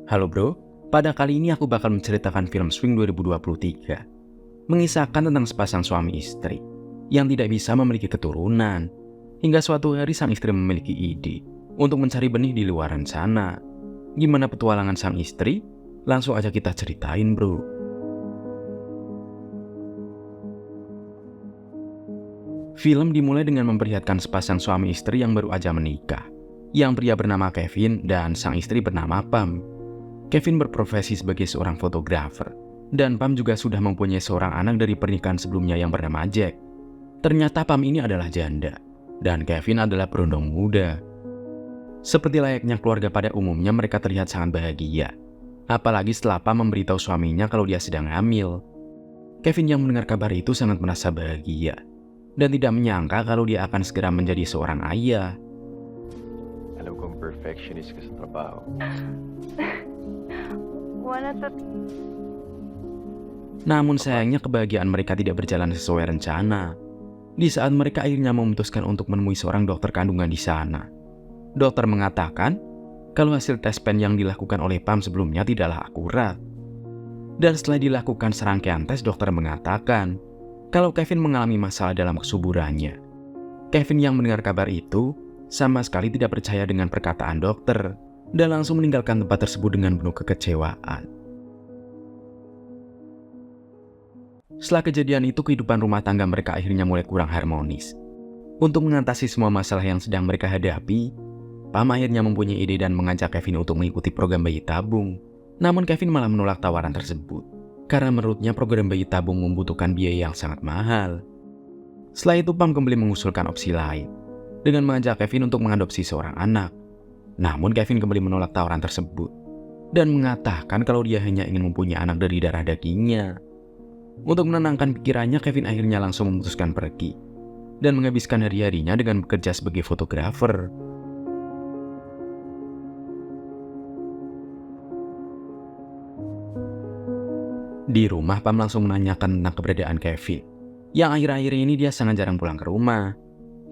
Halo bro, pada kali ini aku bakal menceritakan film Swing 2023. Mengisahkan tentang sepasang suami istri yang tidak bisa memiliki keturunan. Hingga suatu hari sang istri memiliki ide untuk mencari benih di luaran sana. Gimana petualangan sang istri? Langsung aja kita ceritain bro. Film dimulai dengan memperlihatkan sepasang suami istri yang baru aja menikah. Yang pria bernama Kevin dan sang istri bernama Pam. Kevin berprofesi sebagai seorang fotografer, dan Pam juga sudah mempunyai seorang anak dari pernikahan sebelumnya yang bernama Jack. Ternyata Pam ini adalah janda, dan Kevin adalah berondong muda. Seperti layaknya keluarga pada umumnya, mereka terlihat sangat bahagia. Apalagi setelah Pam memberitahu suaminya kalau dia sedang hamil. Kevin yang mendengar kabar itu sangat merasa bahagia, dan tidak menyangka kalau dia akan segera menjadi seorang ayah. Alam kong perfectionist ka sa trabaho. Namun sayangnya kebahagiaan mereka tidak berjalan sesuai rencana. Di saat mereka akhirnya memutuskan untuk menemui seorang dokter kandungan di sana. Dokter mengatakan kalau hasil tes pen yang dilakukan oleh Pam sebelumnya tidaklah akurat. Dan setelah dilakukan serangkaian tes, dokter mengatakan kalau Kevin mengalami masalah dalam kesuburannya. Kevin yang mendengar kabar itu sama sekali tidak percaya dengan perkataan dokter dan langsung meninggalkan tempat tersebut dengan penuh kekecewaan. Setelah kejadian itu, kehidupan rumah tangga mereka akhirnya mulai kurang harmonis. Untuk mengatasi semua masalah yang sedang mereka hadapi, Pam akhirnya mempunyai ide dan mengajak Kevin untuk mengikuti program bayi tabung. Namun Kevin malah menolak tawaran tersebut, karena menurutnya program bayi tabung membutuhkan biaya yang sangat mahal. Setelah itu Pam kembali mengusulkan opsi lain, dengan mengajak Kevin untuk mengadopsi seorang anak. Namun Kevin kembali menolak tawaran tersebut, dan mengatakan kalau dia hanya ingin mempunyai anak dari darah dagingnya. Untuk menenangkan pikirannya, Kevin akhirnya langsung memutuskan pergi dan menghabiskan hari-harinya dengan bekerja sebagai fotografer. Di rumah, Pam langsung menanyakan tentang keberadaan Kevin, yang akhir-akhir ini dia sangat jarang pulang ke rumah.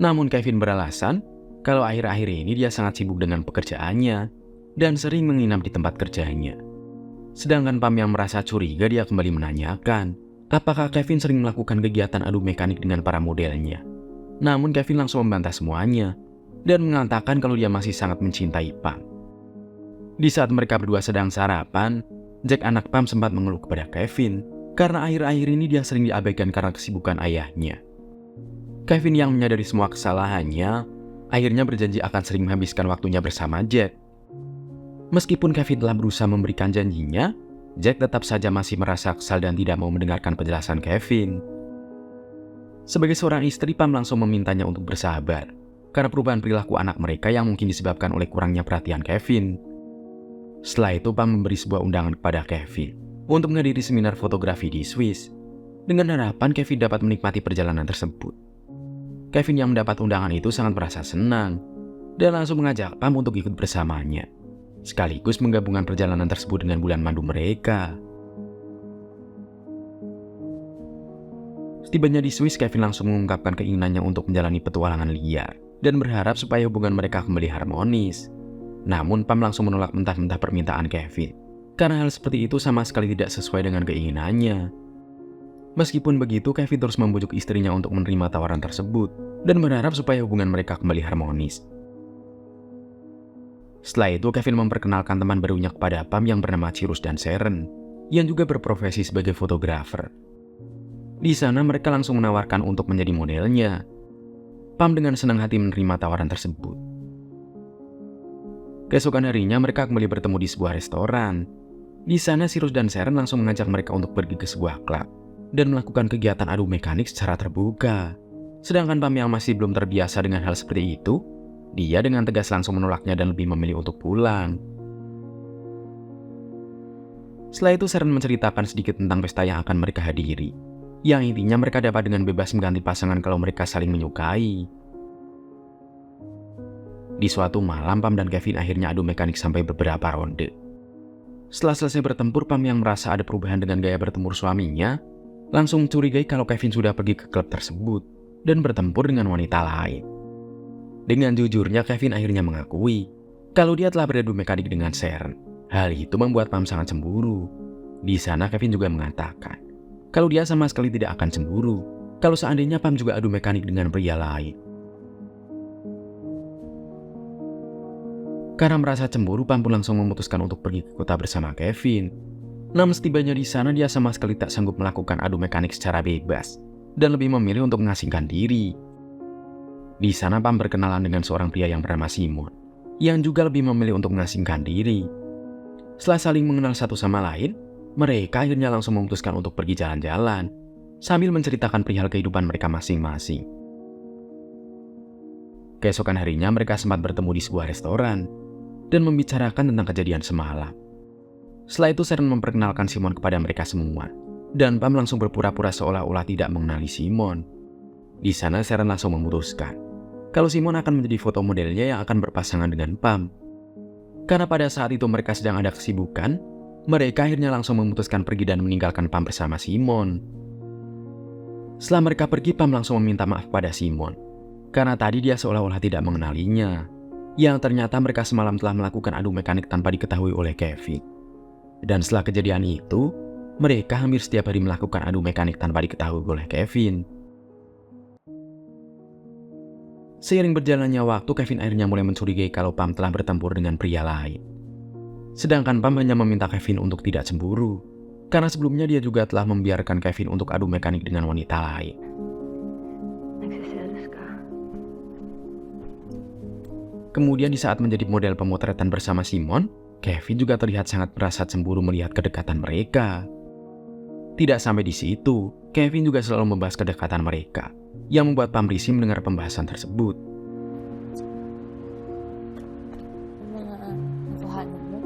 Namun Kevin beralasan kalau akhir-akhir ini dia sangat sibuk dengan pekerjaannya dan sering menginap di tempat kerjanya. Sedangkan Pam yang merasa curiga, dia kembali menanyakan apakah Kevin sering melakukan kegiatan adu mekanik dengan para modelnya. Namun Kevin langsung membantah semuanya dan mengatakan kalau dia masih sangat mencintai Pam. Di saat mereka berdua sedang sarapan, Jack anak Pam sempat mengeluh kepada Kevin karena akhir-akhir ini dia sering diabaikan karena kesibukan ayahnya. Kevin yang menyadari semua kesalahannya, akhirnya berjanji akan sering menghabiskan waktunya bersama Jack. Meskipun Kevin telah berusaha memberikan janjinya, Jack tetap saja masih merasa kesal dan tidak mau mendengarkan penjelasan Kevin. Sebagai seorang istri, Pam langsung memintanya untuk bersabar karena perubahan perilaku anak mereka yang mungkin disebabkan oleh kurangnya perhatian Kevin. Setelah itu, Pam memberi sebuah undangan kepada Kevin untuk menghadiri seminar fotografi di Swiss, dengan harapan Kevin dapat menikmati perjalanan tersebut. Kevin yang mendapat undangan itu sangat merasa senang dan langsung mengajak Pam untuk ikut bersamanya, sekaligus menggabungkan perjalanan tersebut dengan bulan madu mereka. Setibanya di Swiss, Kevin langsung mengungkapkan keinginannya untuk menjalani petualangan liar dan berharap supaya hubungan mereka kembali harmonis. Namun Pam langsung menolak mentah-mentah permintaan Kevin, karena hal seperti itu sama sekali tidak sesuai dengan keinginannya. Meskipun begitu, Kevin terus membujuk istrinya untuk menerima tawaran tersebut dan berharap supaya hubungan mereka kembali harmonis. Setelah itu, Kevin memperkenalkan teman barunya kepada Pam yang bernama Cyrus dan Sharon, yang juga berprofesi sebagai fotografer. Di sana mereka langsung menawarkan untuk menjadi modelnya. Pam dengan senang hati menerima tawaran tersebut. Keesokan harinya mereka kembali bertemu di sebuah restoran. Di sana Cyrus dan Sharon langsung mengajak mereka untuk pergi ke sebuah klub dan melakukan kegiatan adu mekanik secara terbuka. Sedangkan Pam yang masih belum terbiasa dengan hal seperti itu, dia dengan tegas langsung menolaknya dan lebih memilih untuk pulang. Setelah itu Sharon menceritakan sedikit tentang pesta yang akan mereka hadiri, yang intinya mereka dapat dengan bebas mengganti pasangan kalau mereka saling menyukai. Di suatu malam, Pam dan Kevin akhirnya adu mekanik sampai beberapa ronde. Setelah selesai bertempur, Pam yang merasa ada perubahan dengan gaya bertempur suaminya langsung mencurigai kalau Kevin sudah pergi ke klub tersebut dan bertempur dengan wanita lain. Dengan jujurnya, Kevin akhirnya mengakui kalau dia telah beradu mekanik dengan Sharon Hal itu membuat Pam sangat cemburu. Di sana Kevin juga mengatakan kalau dia sama sekali tidak akan cemburu kalau seandainya Pam juga adu mekanik dengan pria lain. Karena merasa cemburu, Pam pun langsung memutuskan untuk pergi ke kota bersama Kevin. Namun setibanya di sana dia sama sekali tak sanggup melakukan adu mekanik secara bebas dan lebih memilih untuk mengasingkan diri. Di sana Pam berkenalan dengan seorang pria yang bernama Simon, yang juga lebih memilih untuk mengasingkan diri. Setelah saling mengenal satu sama lain, mereka akhirnya langsung memutuskan untuk pergi jalan-jalan, sambil menceritakan perihal kehidupan mereka masing-masing. Keesokan harinya mereka sempat bertemu di sebuah restoran, dan membicarakan tentang kejadian semalam. Setelah itu Sharon memperkenalkan Simon kepada mereka semua, dan Pam langsung berpura-pura seolah-olah tidak mengenali Simon. Di sana Sharon langsung memutuskan kalau Simon akan menjadi foto modelnya yang akan berpasangan dengan Pam. Karena pada saat itu mereka sedang ada kesibukan, mereka akhirnya langsung memutuskan pergi dan meninggalkan Pam bersama Simon. Setelah mereka pergi, Pam langsung meminta maaf pada Simon, karena tadi dia seolah-olah tidak mengenalinya, yang ternyata mereka semalam telah melakukan adu mekanik tanpa diketahui oleh Kevin. Dan setelah kejadian itu, mereka hampir setiap hari melakukan adu mekanik tanpa diketahui oleh Kevin. Seiring berjalannya waktu, Kevin akhirnya mulai mencurigai kalau Pam telah bertempur dengan pria lain. Sedangkan Pam hanya meminta Kevin untuk tidak cemburu, karena sebelumnya dia juga telah membiarkan Kevin untuk adu mekanik dengan wanita lain. Nagsiselos ka. Kemudian di saat menjadi model pemotretan bersama Simon, Kevin juga terlihat sangat merasa cemburu melihat kedekatan mereka. Tidak sampai di situ, Kevin juga selalu membahas kedekatan mereka, yang membuat Pam risih mendengar pembahasan tersebut. Mga nakuhanan mo.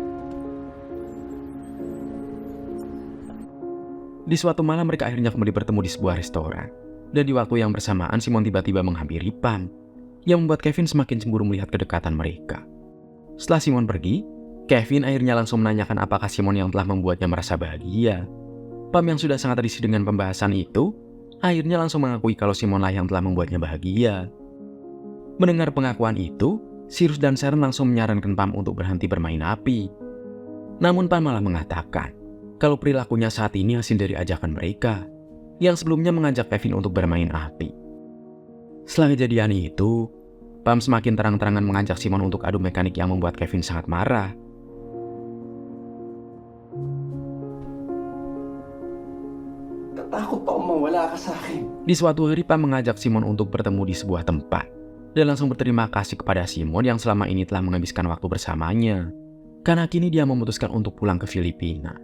Di suatu malam mereka akhirnya kembali bertemu di sebuah restoran, dan di waktu yang bersamaan Simon tiba-tiba menghampiri Pam, yang membuat Kevin semakin cemburu melihat kedekatan mereka. Setelah Simon pergi, Kevin akhirnya langsung menanyakan apakah Simon yang telah membuatnya merasa bahagia. Pam yang sudah sangat risih dengan pembahasan itu, akhirnya langsung mengakui kalau Simon lah yang telah membuatnya bahagia. Mendengar pengakuan itu, Cyrus dan Sharon langsung menyarankan Pam untuk berhenti bermain api. Namun Pam malah mengatakan kalau perilakunya saat ini hasil dari ajakan mereka, yang sebelumnya mengajak Kevin untuk bermain api. Setelah kejadian itu, Pam semakin terang-terangan mengajak Simon untuk adu mekanik yang membuat Kevin sangat marah. Takot ako mawala ka sa akin. Di suatu hari Pam mengajak Simon untuk bertemu di sebuah tempat, dan langsung berterima kasih kepada Simon yang selama ini telah menghabiskan waktu bersamanya, karena kini dia memutuskan untuk pulang ke Filipina.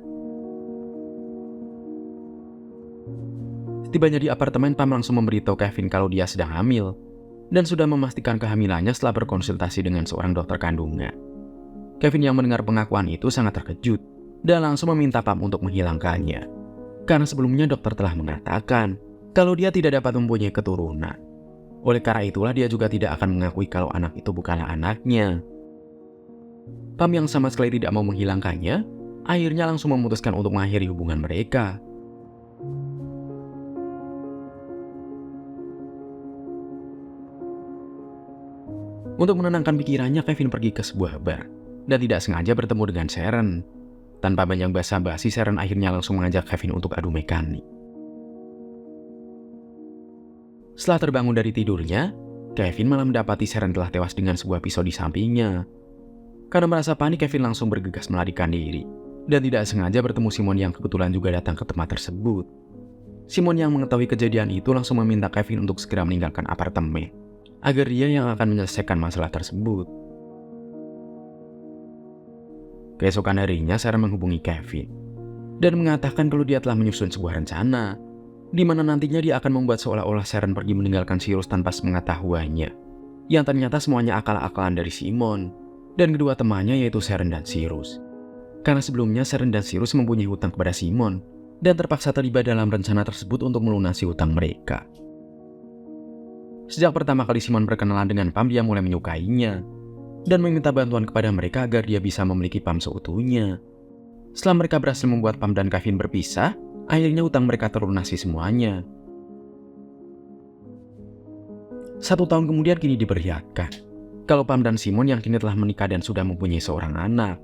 Setibanya di apartemen, Pam langsung memberitahu Kevin kalau dia sedang hamil, dan sudah memastikan kehamilannya setelah berkonsultasi dengan seorang dokter kandungan. Kevin yang mendengar pengakuan itu sangat terkejut, dan langsung meminta Pam untuk menghilangkannya, karena sebelumnya dokter telah mengatakan kalau dia tidak dapat mempunyai keturunan. Oleh karena itulah dia juga tidak akan mengakui kalau anak itu bukanlah anaknya. Pam yang sama sekali tidak mau menghilangkannya, akhirnya langsung memutuskan untuk mengakhiri hubungan mereka. Untuk menenangkan pikirannya, Kevin pergi ke sebuah bar dan tidak sengaja bertemu dengan Sharon. Tanpa banyak basa-basi, Sharon akhirnya langsung mengajak Kevin untuk adu mekanik. Setelah terbangun dari tidurnya, Kevin malah mendapati Sharon telah tewas dengan sebuah pisau di sampingnya. Karena merasa panik, Kevin langsung bergegas melarikan diri dan tidak sengaja bertemu Simon yang kebetulan juga datang ke tempat tersebut. Simon yang mengetahui kejadian itu langsung meminta Kevin untuk segera meninggalkan apartemen, agar dia yang akan menyelesaikan masalah tersebut. Keesokan harinya, Sharon menghubungi Kevin dan mengatakan kalau dia telah menyusun sebuah rencana, di mana nantinya dia akan membuat seolah-olah Sharon pergi meninggalkan Cyrus tanpa sepengetahuannya, yang ternyata semuanya akal-akalan dari Simon dan kedua temannya, yaitu Sharon dan Cyrus. Karena sebelumnya Sharon dan Cyrus mempunyai hutang kepada Simon dan terpaksa terlibat dalam rencana tersebut untuk melunasi hutang mereka. Sejak pertama kali Simon berkenalan dengan Pam, dia mulai menyukainya dan meminta bantuan kepada mereka agar dia bisa memiliki Pam seutuhnya. Setelah mereka berhasil membuat Pam dan Kevin berpisah, akhirnya hutang mereka terlunasi semuanya. 1 tahun kemudian kini diperlihatkan kalau Pam dan Simon yang kini telah menikah dan sudah mempunyai seorang anak.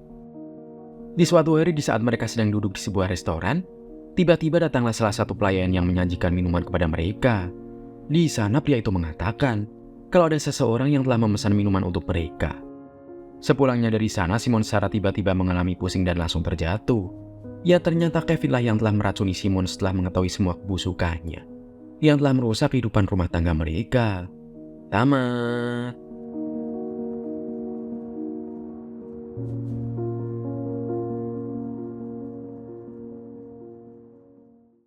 Di suatu hari di saat mereka sedang duduk di sebuah restoran, tiba-tiba datanglah salah satu pelayan yang menyajikan minuman kepada mereka. Di sana pria itu mengatakan kalau ada seseorang yang telah memesan minuman untuk mereka. Sepulangnya dari sana, Simon secara tiba-tiba mengalami pusing dan langsung terjatuh. Ya ternyata Kevin lah yang telah meracuni Simon setelah mengetahui semua kebusukannya, yang telah merusak kehidupan rumah tangga mereka. Tamat.